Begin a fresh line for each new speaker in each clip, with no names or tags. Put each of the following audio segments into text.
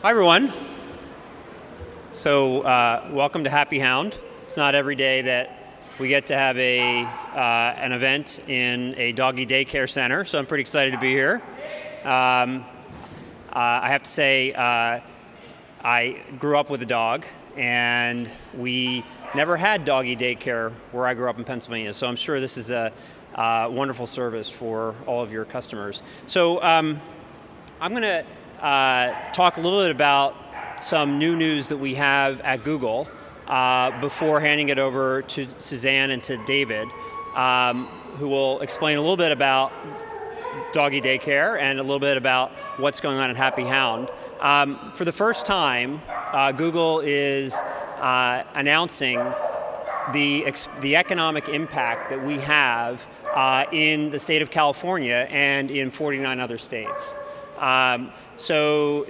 Hi everyone. So welcome to Happy Hound. It's not every day that we get to have an event in a doggy daycare center, so I'm pretty excited to be here. I have to say, I grew up with a dog, and we never had doggy daycare where I grew up in Pennsylvania, so I'm sure this is a wonderful service for all of your customers. So I'm going to talk a little bit about some new news that we have at Google before handing it over to Suzanne and to David, who will explain a little bit about doggy daycare and a little bit about what's going on at Happy Hound. For the first time, Google is announcing the economic impact that we have in the state of California and in 49 other states. So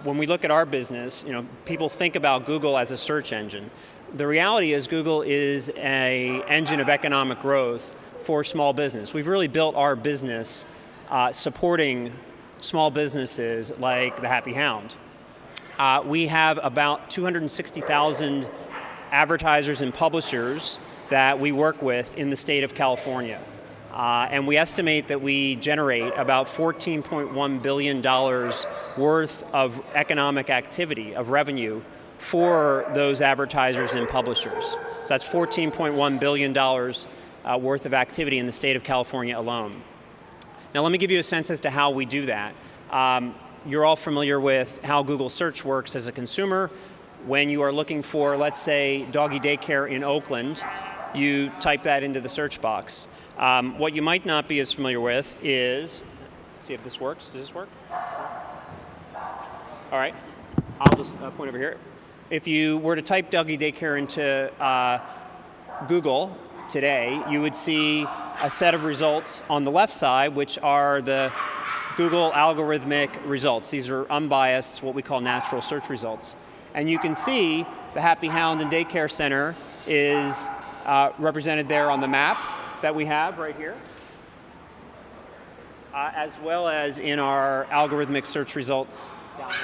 when we look at our business, people think about Google as a search engine. The reality is Google is an engine of economic growth for small business. We've really built our business supporting small businesses like the Happy Hound. We have about 260,000 advertisers and publishers that we work with in the state of California. And we estimate that we generate about $14.1 billion worth of economic activity, of revenue, for those advertisers and publishers. So that's $14.1 billion worth of activity in the state of California alone. Now let me give you a sense as to how we do that. You're all familiar with how Google Search works as a consumer. When you are looking for, let's say, doggy daycare in Oakland, you type that into the search box. What you might not be as familiar with is, let's see if this works. Does this work? All right, I'll just point over here. If you were to type doggy daycare into Google today, you would see a set of results on the left side, which are the Google algorithmic results. These are unbiased, what we call natural search results. And you can see the Happy Hound and Daycare Center is represented there on the map that we have right here, as well as in our algorithmic search results down here.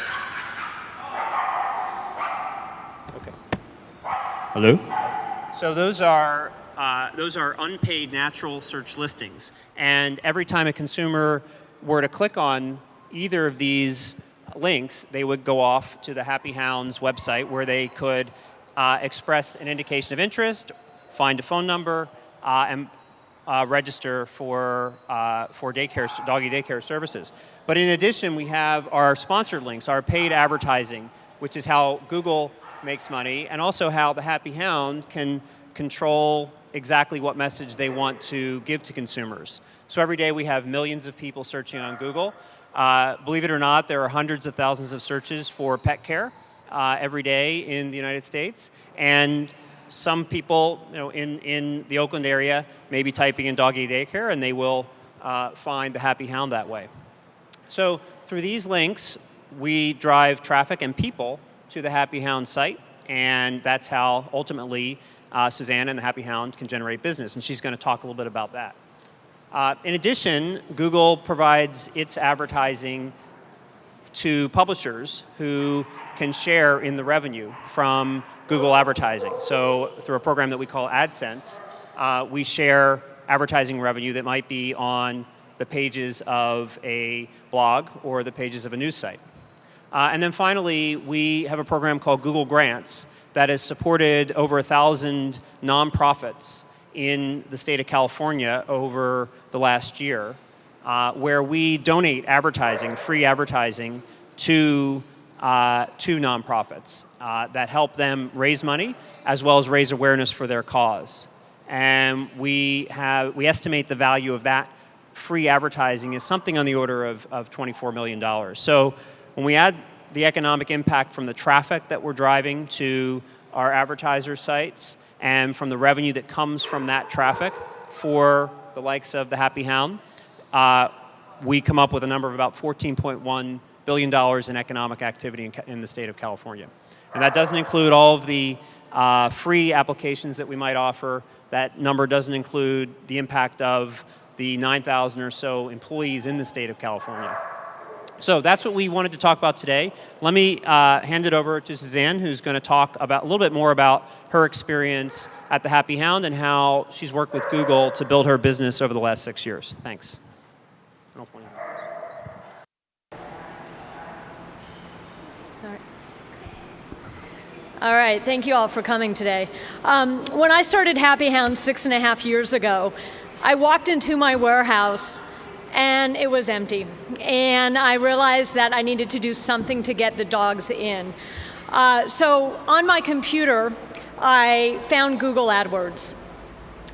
Okay.
Hello?
So those are unpaid natural search listings, and every time a consumer were to click on either of these links, they would go off to the Happy Hound's website where they could express an indication of interest, find a phone number, and register for doggy daycare services. But in addition, we have our sponsored links, our paid advertising, which is how Google makes money, and also how the Happy Hound can control exactly what message they want to give to consumers. So every day we have millions of people searching on Google. Believe it or not, there are hundreds of thousands of searches for pet care every day in the United States, and some people, in the Oakland area may be typing in doggy daycare, and they will find the Happy Hound that way. So through these links, we drive traffic and people to the Happy Hound site, and that's how ultimately Suzanne and the Happy Hound can generate business, and she's going to talk a little bit about that. In addition, Google provides its advertising to publishers who can share in the revenue from Google advertising. So through a program that we call AdSense, we share advertising revenue that might be on the pages of a blog or the pages of a news site. And then finally, we have a program called Google Grants that has supported over 1,000 nonprofits in the state of California over the last year, where we donate advertising, free advertising, to nonprofits that help them raise money as well as raise awareness for their cause. And we estimate the value of that free advertising is something on the order of $24 million. So when we add the economic impact from the traffic that we're driving to our advertiser sites and from the revenue that comes from that traffic for the likes of the Happy Hound, we come up with a number of about $14.1 billion in economic activity in the state of California. And that doesn't include all of the free applications that we might offer. That number doesn't include the impact of the 9,000 or so employees in the state of California. So that's what we wanted to talk about today. Let me hand it over to Suzanne, who's going to talk about a little bit more about her experience at the Happy Hound and how she's worked with Google to build her business over the last 6 years. Thanks.
All right, thank you all for coming today. When I started Happy Hound 6.5 years ago, I walked into my warehouse and it was empty. And I realized that I needed to do something to get the dogs in. So on my computer, I found Google AdWords.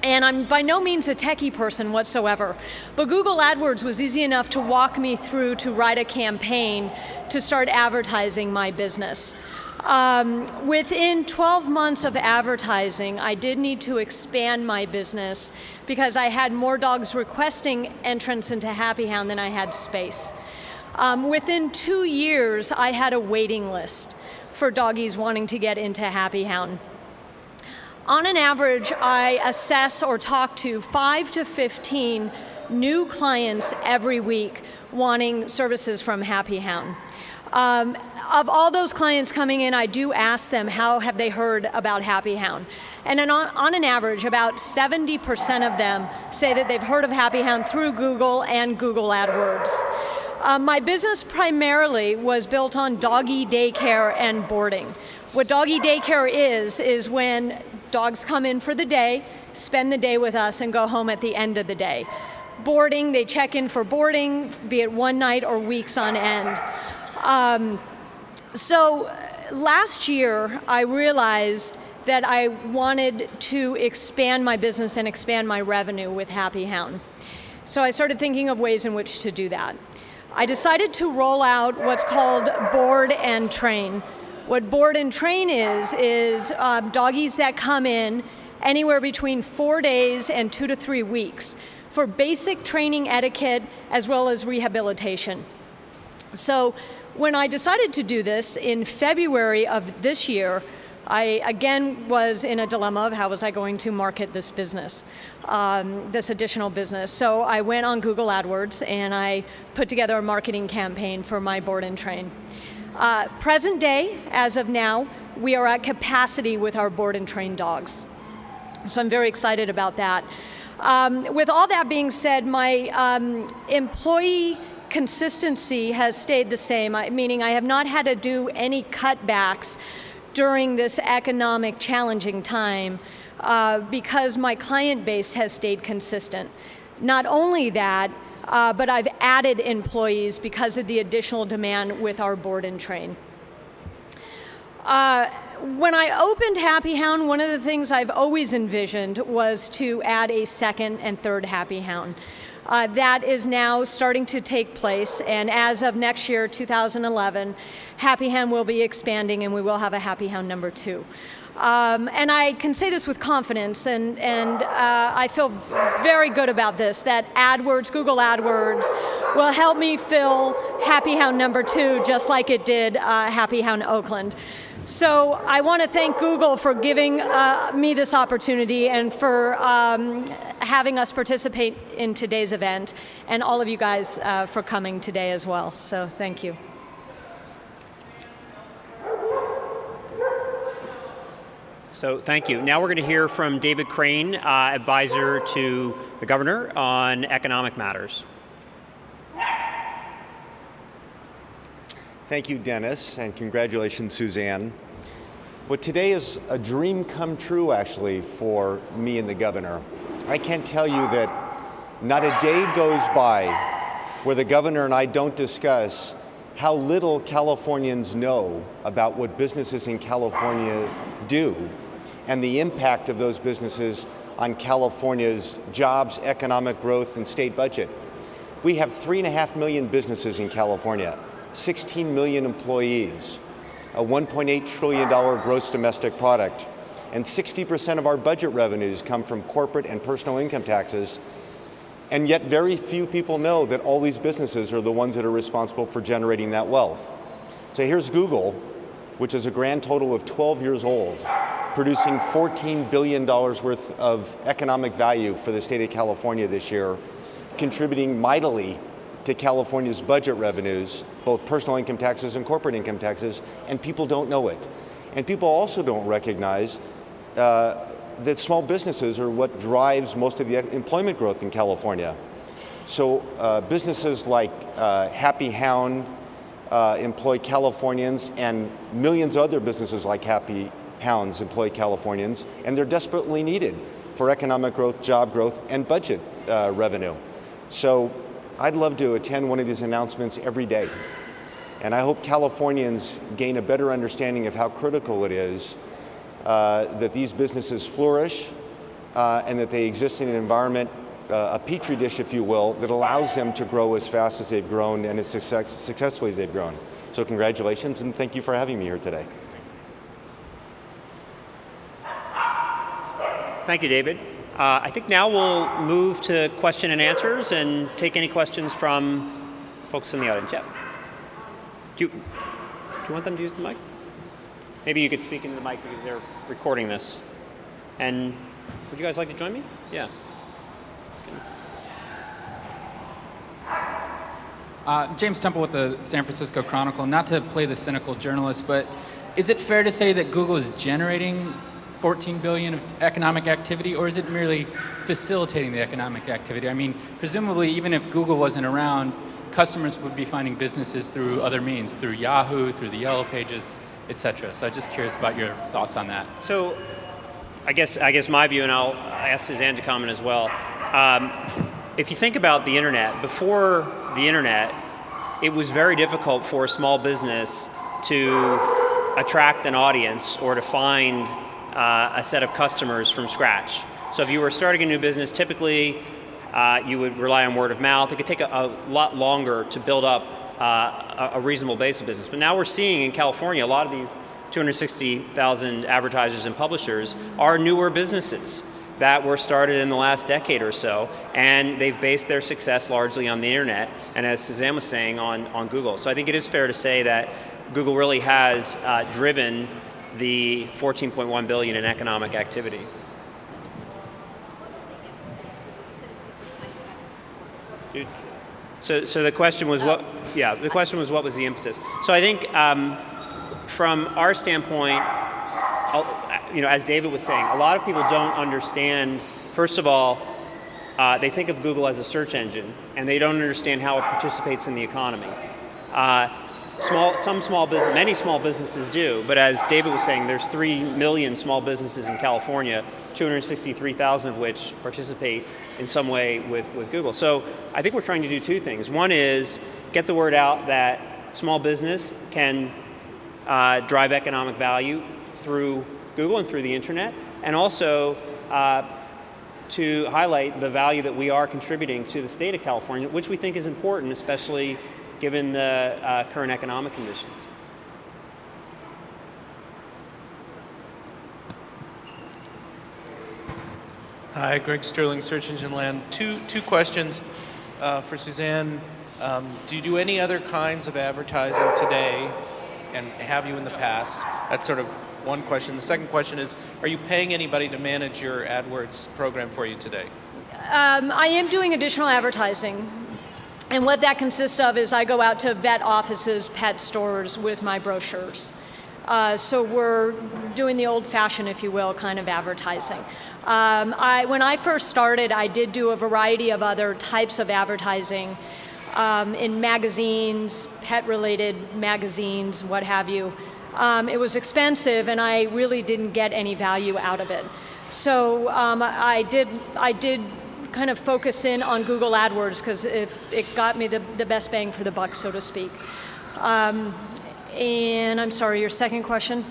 And I'm by no means a techie person whatsoever, but Google AdWords was easy enough to walk me through to write a campaign to start advertising my business. Within 12 months of advertising, I did need to expand my business because I had more dogs requesting entrance into Happy Hound than I had space. Within 2 years, I had a waiting list for doggies wanting to get into Happy Hound. On an average, I assess or talk to 5 to 15 new clients every week wanting services from Happy Hound. Of all those clients coming in, I do ask them how have they heard about Happy Hound. And on an average, about 70% of them say that they've heard of Happy Hound through Google and Google AdWords. My business primarily was built on doggy daycare and boarding. What doggy daycare is when dogs come in for the day, spend the day with us, and go home at the end of the day. Boarding, they check in for boarding, be it one night or weeks on end. So last year, I realized that I wanted to expand my business and expand my revenue with Happy Hound. So I started thinking of ways in which to do that. I decided to roll out what's called Board and Train. What Board and Train is doggies that come in anywhere between 4 days and 2 to 3 weeks for basic training etiquette as well as rehabilitation. So when I decided to do this in February of this year, I again was in a dilemma of how was I going to market this business, this additional business. So I went on Google AdWords and I put together a marketing campaign for my Board and Train. Present day, as of now, we are at capacity with our Board and Train dogs. So I'm very excited about that. With all that being said, my employee consistency has stayed the same, meaning I have not had to do any cutbacks during this economic challenging time because my client base has stayed consistent. Not only that, but I've added employees because of the additional demand with our Board and Train. When I opened Happy Hound, one of the things I've always envisioned was to add a second and third Happy Hound. That is now starting to take place, and as of next year, 2011, Happy Hound will be expanding and we will have a Happy Hound number 2. And I can say this with confidence, and I feel very good about this, that AdWords, Google AdWords, will help me fill Happy Hound number 2 just like it did Happy Hound Oakland. So I want to thank Google for giving me this opportunity and for having us participate in today's event, and all of you guys for coming today as well. So thank you.
So thank you. Now we're going to hear from David Crane, advisor to the governor on economic matters.
Thank you, Dennis, and congratulations, Suzanne. Well, today is a dream come true, actually, for me and the governor. I can't tell you that not a day goes by where the governor and I don't discuss how little Californians know about what businesses in California do and the impact of those businesses on California's jobs, economic growth, and state budget. We have 3.5 million businesses in California, 16 million employees, a $1.8 trillion gross domestic product, and 60% of our budget revenues come from corporate and personal income taxes. And yet very few people know that all these businesses are the ones that are responsible for generating that wealth. So here's Google, which is a grand total of 12 years old, producing $14 billion worth of economic value for the state of California this year, contributing mightily to California's budget revenues, both personal income taxes and corporate income taxes, and people don't know it. And people also don't recognize that small businesses are what drives most of the employment growth in California. So businesses like Happy Hound employ Californians, and millions of other businesses like Happy Hounds employ Californians, and they're desperately needed for economic growth, job growth, and budget revenue. So I'd love to attend one of these announcements every day. And I hope Californians gain a better understanding of how critical it is that these businesses flourish and that they exist in an environment, a petri dish, if you will, that allows them to grow as fast as they've grown and as successfully as they've grown. So congratulations, and thank you for having me here today.
Thank you, David. I think now we'll move to question and answers and take any questions from folks in the audience. Yeah. Do you want them to use the mic? Maybe you could speak into the mic because they're recording this. And would you guys like to join me? Yeah.
James Temple with the San Francisco Chronicle. Not to play the cynical journalist, but is it fair to say that Google is generating 14 billion of economic activity, or is it merely facilitating the economic activity? I mean, presumably, even if Google wasn't around, customers would be finding businesses through other means, through Yahoo, through the Yellow Pages, etc. So I'm just curious about your thoughts on that.
So I guess my view, and I'll ask Suzanne to comment as well. If you think about the internet, before the internet, it was very difficult for a small business to attract an audience or to find a set of customers from scratch. So if you were starting a new business, typically you would rely on word of mouth. It could take a lot longer to build up a reasonable base of business. But now we're seeing in California, a lot of these 260,000 advertisers and publishers are newer businesses that were started in the last decade or so, and they've based their success largely on the internet, and as Suzanne was saying, on Google. So I think it is fair to say that Google really has driven the 14.1 billion in economic activity. So the question was what? Yeah, the question was what was the impetus? So I think from our standpoint, as David was saying, a lot of people don't understand. First of all, they think of Google as a search engine, and they don't understand how it participates in the economy. Many small businesses do, but as David was saying, there's 3 million small businesses in California, 263,000 of which participate in some way with Google. So I think we're trying to do two things. One is get the word out that small business can drive economic value through Google and through the internet, and also to highlight the value that we are contributing to the state of California, which we think is important, especially given the current economic conditions.
Hi, Greg Sterling, Search Engine Land. Two questions for Suzanne. Do you do any other kinds of advertising today, and have you in the past? That's sort of one question. The second question is, are you paying anybody to manage your AdWords program for you today?
I am doing additional advertising. And what that consists of is I go out to vet offices, pet stores with my brochures. So we're doing the old-fashioned, if you will, kind of advertising. When I first started, I did do a variety of other types of advertising in magazines, pet-related magazines, what have you. It was expensive, and I really didn't get any value out of it. So I did kind of focus in on Google AdWords because it got me the best bang for the buck, so to speak. And I'm sorry, your second question?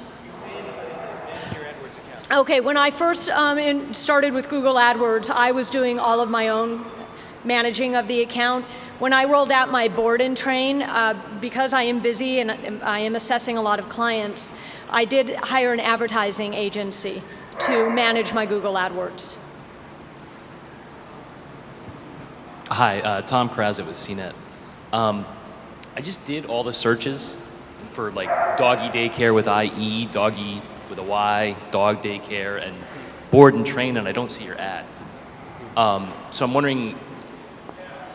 Your AdWords account.
Okay, when I first started with Google AdWords, I was doing all of my own managing of the account. When I rolled out my board and train, because I am busy and I am assessing a lot of clients, I did hire an advertising agency to manage my Google AdWords.
Hi, Tom Krazit with CNET. I just did all the searches for like doggy daycare with IE, doggy with a Y, dog daycare, and board and train, and I don't see your ad. So I'm wondering,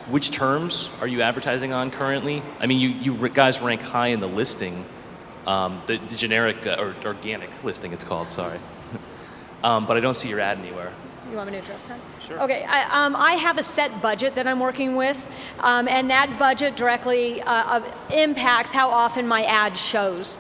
which terms are you advertising on currently? I mean, you guys rank high in the listing, the generic or organic listing it's called, sorry. But I don't see your ad anywhere.
You want me to address that?
Sure.
Okay, I have a set budget that I'm working with, and that budget directly impacts how often my ad shows.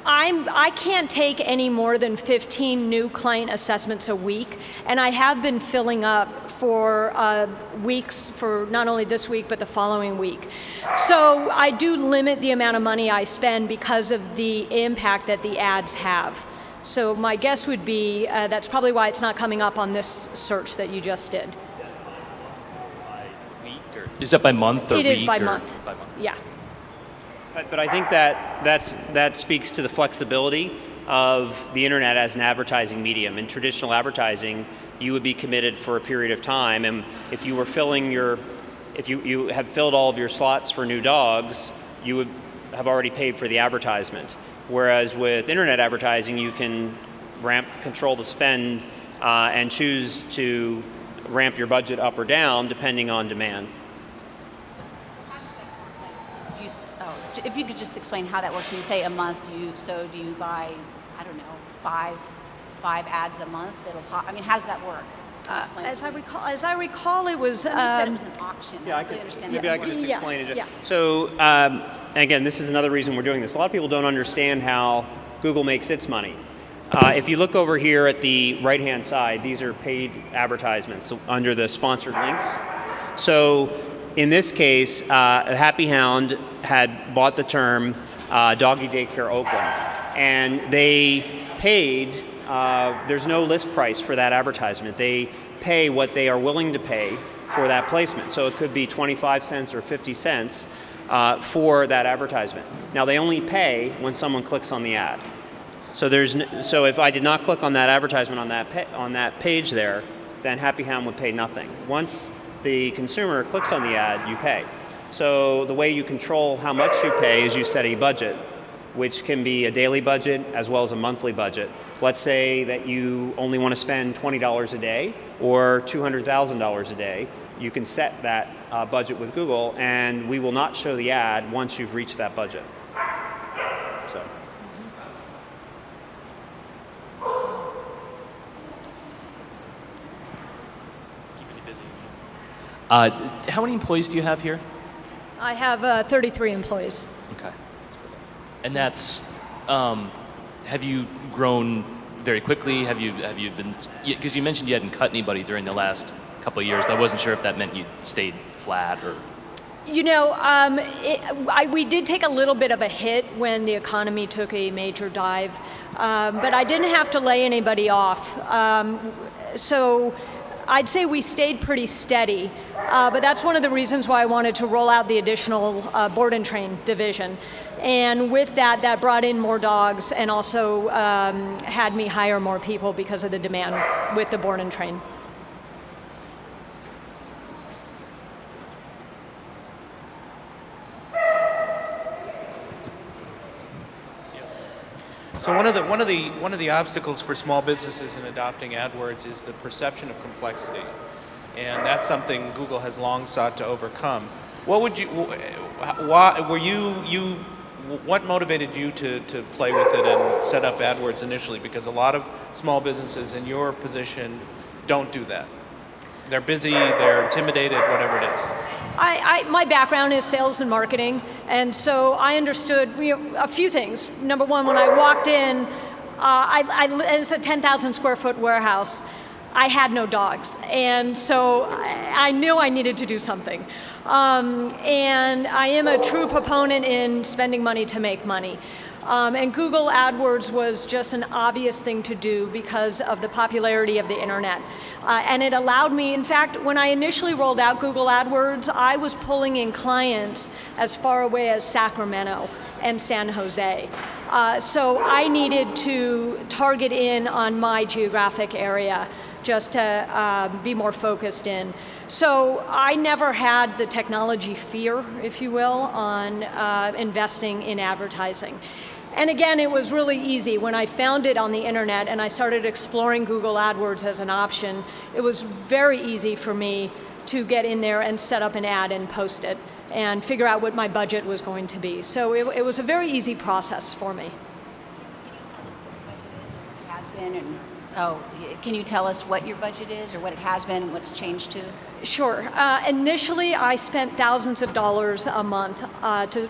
I can't take any more than 15 new client assessments a week, and I have been filling up for weeks, for not only this week, but the following week. So I do limit the amount of money I spend because of the impact that the ads have. So my guess would be that's probably why it's not coming up on this search that you just did.
Is that by month or
It
week?
is by
or
month.
By month?
Yeah.
But I think that speaks to the flexibility of the internet as an advertising medium. In traditional advertising, you would be committed for a period of time, and if you were if you have filled all of your slots for new dogs, you would have already paid for the advertisement. Whereas with internet advertising, you can control the spend, and choose to ramp your budget up or down depending on demand.
If you could just explain how that works. When you say a month, do you buy, I don't know, five ads a month that'll pop? I mean, how does that work? Explain
As
it.
I recall, it was.
Somebody said it was an auction.
Yeah,
I don't really understand
maybe
that
I can just
works.
Yeah,
explain it.
yeah.
So again, this is another reason we're doing this. A lot of people don't understand how Google makes its money. If you look over here at the right-hand side, these are paid advertisements under the sponsored links. So in this case, Happy Hound had bought the term Doggy Daycare Oakland, and they paid. There's no list price for that advertisement. They pay what they are willing to pay for that placement. So it could be 25 cents or 50 cents for that advertisement. Now they only pay when someone clicks on the ad. So so if I did not click on that advertisement on that page there, then Happy Hound would pay nothing. Once the consumer clicks on the ad, you pay. So the way you control how much you pay is you set a budget, which can be a daily budget as well as a monthly budget. Let's say that you only want to spend $20 a day or $200,000 a day. You can set that budget with Google, and we will not show the ad once you've reached that budget. So.
Keeping you busy. How many employees do you have here?
I have 33 employees.
Okay. And that's, have you grown very quickly? Have you been, because you mentioned you hadn't cut anybody during the last couple of years, but I wasn't sure if that meant you stayed flat or.
You know, we did take a little bit of a hit when the economy took a major dive, but I didn't have to lay anybody off. So I'd say we stayed pretty steady, but that's one of the reasons why I wanted to roll out the additional board and train division. And with that, that brought in more dogs and also had me hire more people because of the demand with the board and train.
So one of the obstacles for small businesses in adopting AdWords is the perception of complexity, and that's something Google has long sought to overcome. What would you? Why were you? What motivated you to play with it and set up AdWords initially? Because a lot of small businesses in your position don't do that. They're busy, they're intimidated, whatever it is.
My background is sales and marketing, and so I understood a few things. Number one, when I walked in, it's a 10,000 square foot warehouse. I had no dogs, and so I knew I needed to do something. And I am a true proponent in spending money to make money. And Google AdWords was just an obvious thing to do because of the popularity of the internet. And it allowed me, in fact, when I initially rolled out Google AdWords, I was pulling in clients as far away as Sacramento and San Jose. So I needed to target in on my geographic area just to be more focused in. So I never had the technology fear, if you will, on investing in advertising. And again, it was really easy. When I found it on the internet and I started exploring Google AdWords as an option, it was very easy for me to get in there and set up an ad and post it and figure out what my budget was going to be. So it was a very easy process for me.
Has been, and can you tell us what your budget is, or what it has been, and what it's changed to?
Sure. Initially, I spent thousands of dollars a month to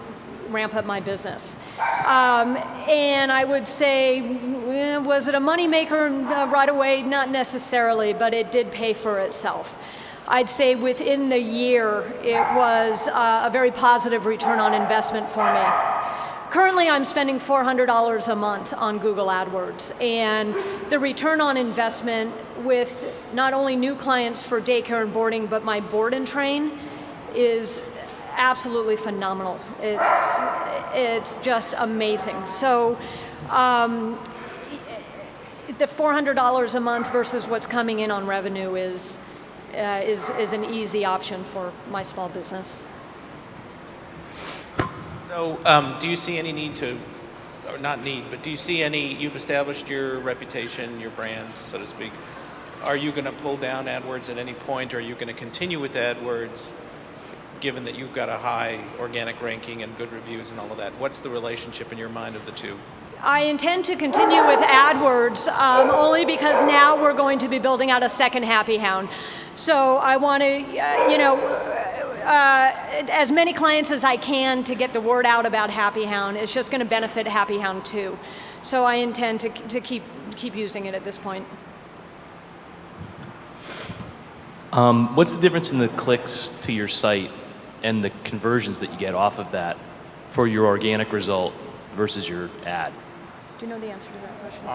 ramp up my business. And I would say, was it a moneymaker right away? Not necessarily, but it did pay for itself. I'd say within the year, it was a very positive return on investment for me. Currently, I'm spending $400 a month on Google AdWords, and the return on investment with not only new clients for daycare and boarding, but my board and train is absolutely phenomenal. It's just amazing. So the $400 a month versus what's coming in on revenue is an easy option for my small business.
So do you see any need to, or not need, but do you see any, you've established your reputation, your brand, so to speak. Are you going to pull down AdWords at any point, or are you going to continue with AdWords, given that you've got a high organic ranking and good reviews and all of that? What's the relationship in your mind of the two?
I intend to continue with AdWords only because now we're going to be building out a second Happy Hound. So I want to, as many clients as I can to get the word out about Happy Hound. It's just going to benefit Happy Hound too. So I intend to keep using it at this point.
What's the difference in the clicks to your site and the conversions that you get off of that for your organic result versus your ad?
Do you know the answer to that question?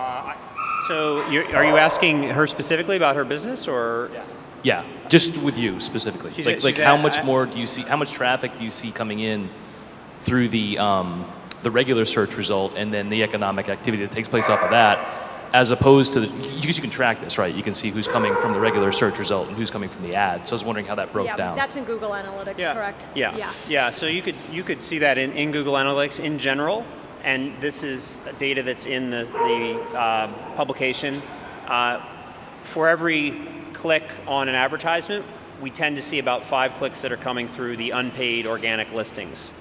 So are you asking her specifically about her business, or?
Yeah, just with you specifically. Like how much more do you see? How much traffic do you see coming in through the regular search result, and then the economic activity that takes place off of that, as opposed to because you can track this, right? You can see who's coming from the regular search result and who's coming from the ad. So I was wondering how that broke down.
Yeah, that's in Google Analytics, correct?
Yeah. So you could see that in Google Analytics in general, and this is data that's in the publication. For every click on an advertisement, we tend to see about 5 clicks that are coming through the unpaid organic listings.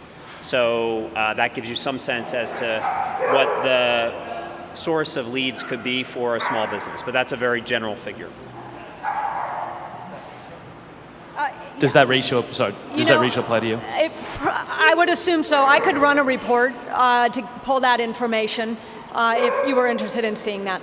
So that gives you some sense as to what the source of leads could be for a small business, but that's a very general figure.
Does that ratio apply to you?
I would assume so. I could run a report to pull that information if you were interested in seeing that.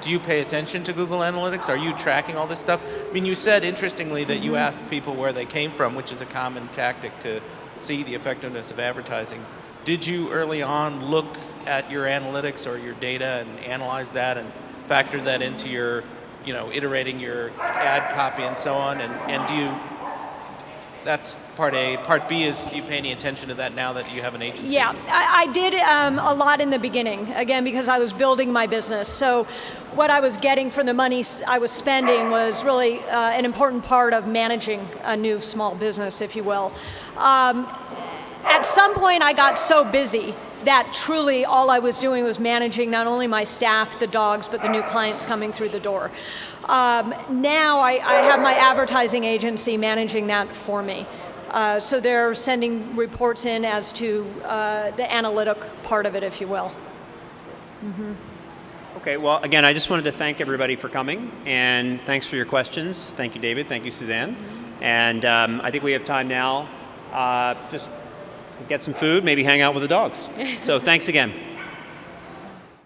Do you pay attention to Google Analytics? Are you tracking all this stuff? I mean, you said, interestingly, that you asked people where they came from, which is a common tactic to see the effectiveness of advertising. Did you early on look at your analytics or your data and analyze that and factor that into your, iterating your ad copy and so on? And do you, that's part A. Part B is, do you pay any attention to that now that you have an agency?
Yeah, I did a lot in the beginning, again, because I was building my business. So what I was getting from the money I was spending was really an important part of managing a new small business, if you will. At some point, I got so busy that truly all I was doing was managing not only my staff, the dogs, but the new clients coming through the door. Now I have my advertising agency managing that for me. So they're sending reports in as to the analytic part of it, if you will. Mm-hmm.
Okay, well, again, I just wanted to thank everybody for coming, and thanks for your questions. Thank you, David. Thank you, Suzanne. And I think we have time now just get some food, maybe hang out with the dogs. So thanks again.